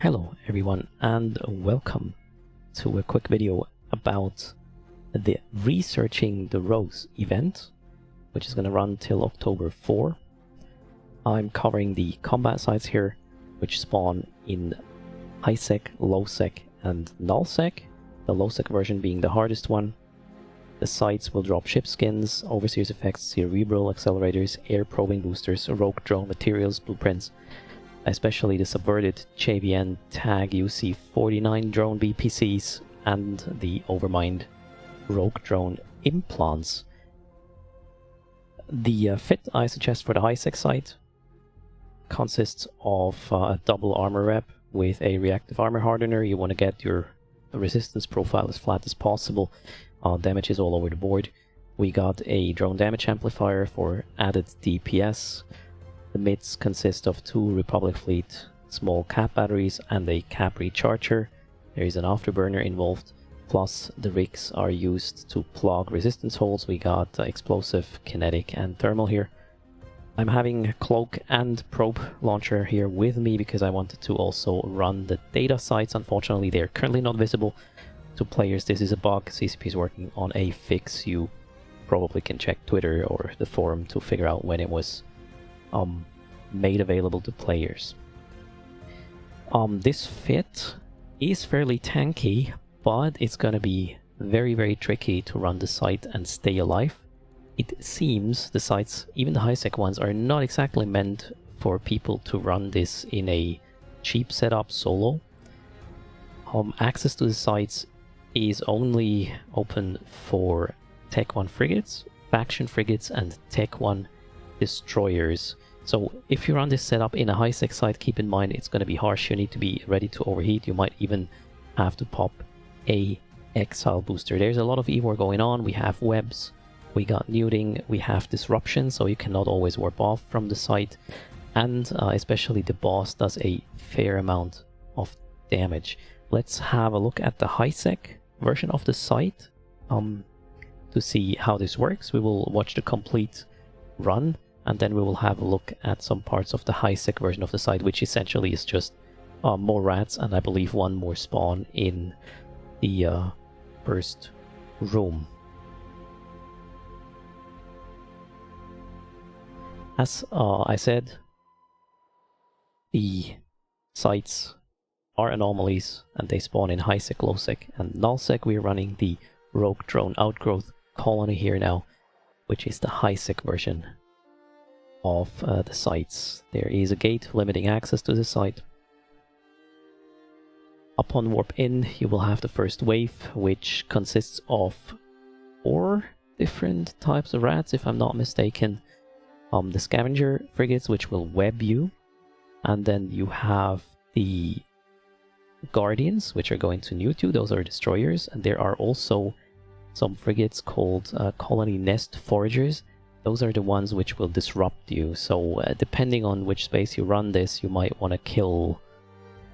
Hello everyone and welcome to a quick video about the Researching the Rose event, which is going to run till October 4. I'm covering the combat sites here, which spawn in high-sec, low-sec and null-sec, the low-sec version being the hardest one. The sites will drop ship skins, overseers effects, cerebral accelerators, air probing boosters, rogue drone materials, blueprints, especially the subverted JVN tag UC49 drone BPCs and the Overmind rogue drone implants. The fit I suggest for the high-sec site consists of a double armor rep with a reactive armor hardener. You want to get your resistance profile as flat as possible. Damage is all over the board. We got a drone damage amplifier for added DPS. The mids consist of 2 Republic Fleet small cap batteries and a cap recharger. There is an afterburner involved, plus the rigs are used to plug resistance holes. We got explosive, kinetic and thermal here. I'm having cloak and probe launcher here with me because I wanted to also run the data sites. Unfortunately, they're currently not visible to players. This is a bug. CCP is working on a fix. You probably can check Twitter or the forum to figure out when it was made available to players. This fit is fairly tanky, but it's gonna be very tricky to run the site and stay alive. It seems the sites, even the high-sec ones, are not exactly meant for people to run this in a cheap setup solo. Access to the sites is only open for Tech 1 frigates, faction frigates and Tech 1 destroyers. So if you run this setup in a high-sec site, keep in mind it's going to be harsh. You need to be ready to overheat. You might even have to pop a exile booster. There's a lot of EVOR going on. We have webs, we got neuting, we have disruption, so you cannot always warp off from the site. And especially the boss does a fair amount of damage. Let's have a look at the high-sec version of the site to see how this works. We will watch the complete run, and then we will have a look at some parts of the high-sec version of the site, which essentially is just more rats and I believe one more spawn in the first room. As I said, the sites are anomalies and they spawn in high-sec, low-sec and null-sec. We're running the Rogue Drone Outgrowth Colony here now, which is the high-sec version of the sites. There is a gate limiting access to the site. Upon warp in, you will have the first wave, which consists of 4 different types of rats, if I'm not mistaken. The scavenger frigates, which will web you, and then you have the guardians, which are going to newt you. Those are destroyers, and there are also some frigates called colony nest foragers. Those are the ones which will disrupt you, so depending on which space you run this, you might want to kill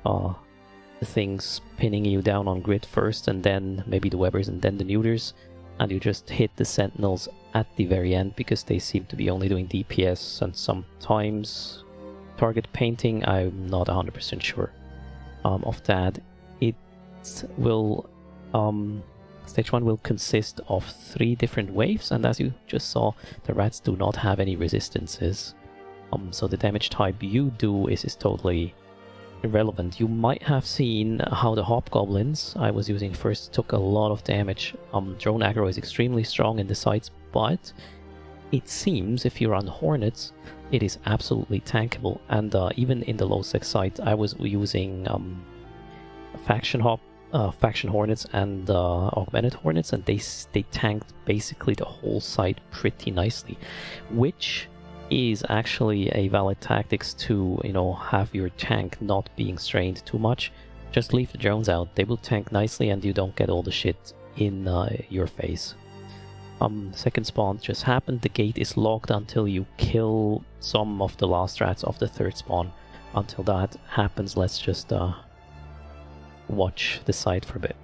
the things pinning you down on grid first, and then maybe the webbers and then the neuters, and you just hit the sentinels at the very end because they seem to be only doing DPS and sometimes target painting. I'm not 100% sure of that. It will Stage 1 will consist of 3 different waves, and as you just saw, the rats do not have any resistances. So the damage type you do is totally irrelevant. You might have seen how the hobgoblins I was using first took a lot of damage. Drone aggro is extremely strong in the sites, but it seems if you run hornets, it is absolutely tankable. And even in the low-sec site, I was using faction hornets and augmented hornets, and they tanked basically the whole site pretty nicely, which is actually a valid tactics to, you know, have your tank not being strained too much. Just leave the drones out, they will tank nicely and you don't get all the shit in your face. Second spawn just happened. The gate is locked until you kill some of the last rats of the third spawn. Until that happens, let's just watch the site for a bit.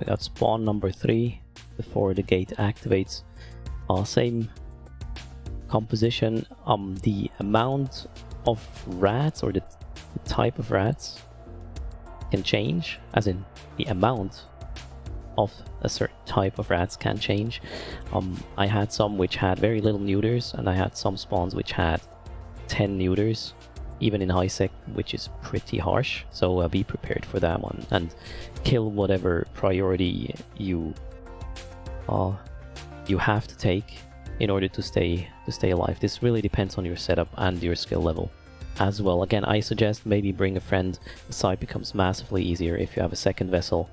We got spawn number 3 before the gate activates. Same composition. The amount of rats, or the type of rats, can change, as in the amount of a certain type of rats can change. I had some which had very little neuters, and I had some spawns which had 10 neuters, even in high sec, which is pretty harsh. So be prepared for that one, and kill whatever priority you have to take in order to stay alive. This really depends on your setup and your skill level as well. Again, I suggest maybe bring a friend. The site becomes massively easier if you have a second vessel.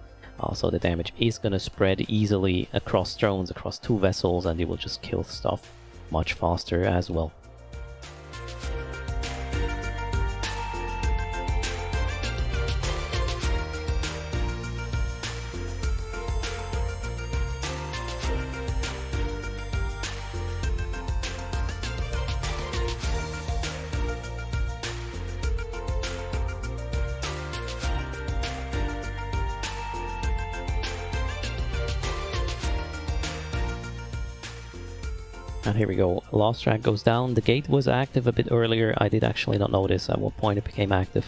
So the damage is going to spread easily across drones, across 2 vessels, and you will just kill stuff much faster as well. And here we go, lost track goes down. The gate was active a bit earlier. I did actually not notice at what point it became active.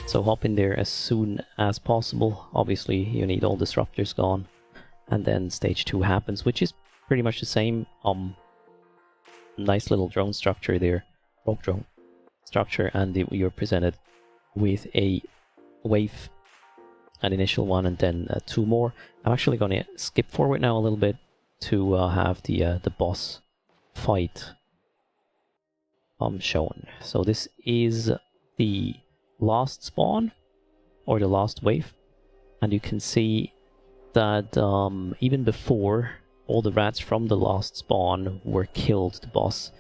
So hop in there as soon as possible. Obviously you need all disruptors gone. And then stage 2 happens, which is pretty much the same. Nice little drone structure there. Rogue drone structure, and you're presented with a wave. An initial one and then 2 more. I'm actually going to skip forward now a little bit to have the boss fight shown. So this is the last spawn, or the last wave, and you can see that even before all the rats from the last spawn were killed, the boss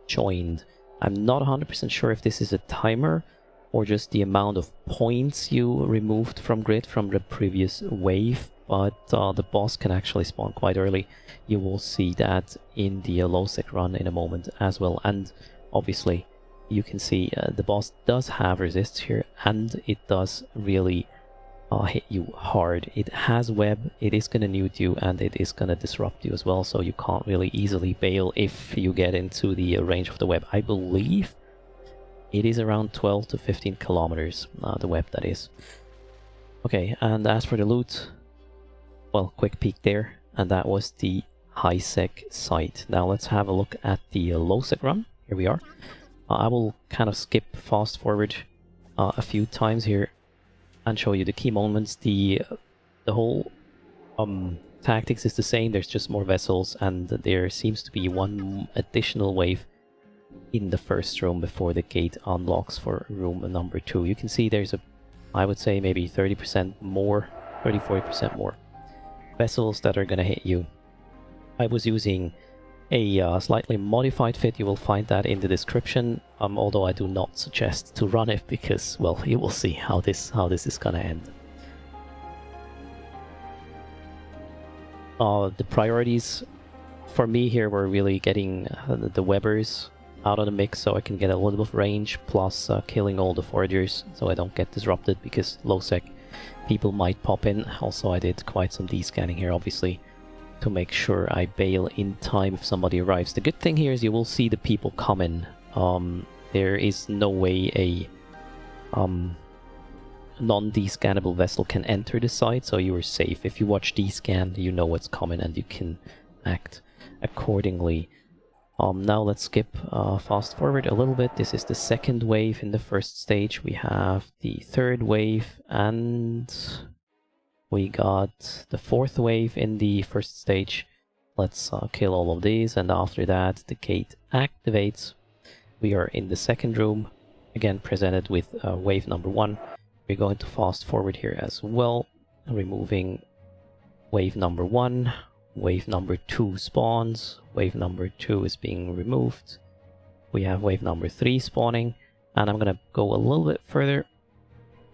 joined. I'm not 100% sure if this is a timer or just the amount of points you removed from grid from the previous wave, but the boss can actually spawn quite early. You will see that in the low sec run in a moment as well. And obviously you can see the boss does have resists here, and it does really hit you hard. It has web, it is going to nuke you, and it is going to disrupt you as well, so you can't really easily bail if you get into the range of the web. I believe it is around 12 to 15 kilometers, the web that is. Okay, and as for the loot, well, quick peek there, and that was the high sec site. Now let's have a look at the low sec run. Here we are. I will kind of skip fast forward a few times here and show you the key moments. The whole tactics is the same. There's just more vessels, and there seems to be one additional wave in the first room before the gate unlocks for room number 2. You can see there's I would say maybe 30% more, 30-40% more vessels that are gonna hit you. I was using a slightly modified fit. You will find that in the description, although I do not suggest to run it because, well, you will see how this is gonna end. The priorities for me here were really getting the webbers out of the mix so I can get a little bit of range, plus killing all the foragers so I don't get disrupted, because low sec people might pop in. Also, I did quite some descanning here, obviously, to make sure I bail in time if somebody arrives. The good thing here is you will see the people come in. There is no way a non-descannable vessel can enter the site, so you are safe. If you watch descan, you know what's coming and you can act accordingly. Now let's skip fast forward a little bit. This is the second wave in the first stage. We have the third wave, and we got the fourth wave in the first stage. Let's kill all of these, and after that the gate activates. We are in the second room, again presented with wave number 1. We're going to fast forward here as well, removing wave number 1. Wave number 2 spawns. Wave number 2 is being removed. We have wave number 3 spawning, and I'm gonna go a little bit further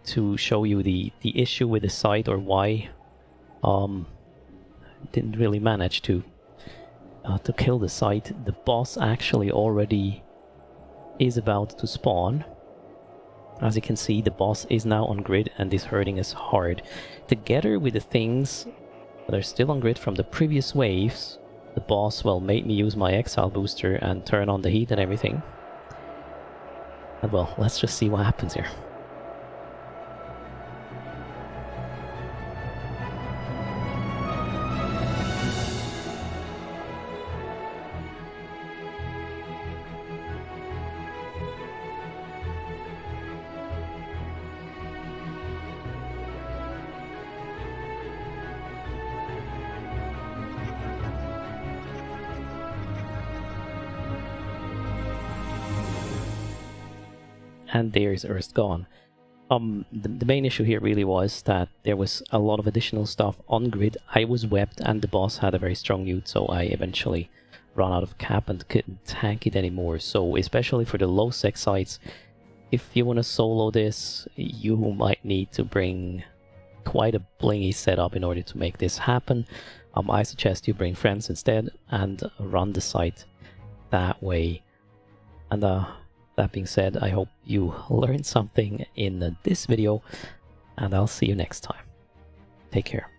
to show you the issue with the site, or why didn't really manage to kill the site. The boss actually already is about to spawn. As you can see, the boss is now on grid and is hurting us hard. Together with the things They're still on grid from the previous waves. The boss, well, made me use my exile booster and turn on the heat and everything. And well, let's just see what happens here. And there's Earth gone. The main issue here really was that there was a lot of additional stuff on grid. I was webbed and the boss had a very strong ult, so I eventually ran out of cap and couldn't tank it anymore. So especially for the low sec sites, if you want to solo this, you might need to bring quite a blingy setup in order to make this happen. I suggest you bring friends instead and run the site that way. And that being said, I hope you learned something in this video, and I'll see you next time. Take care.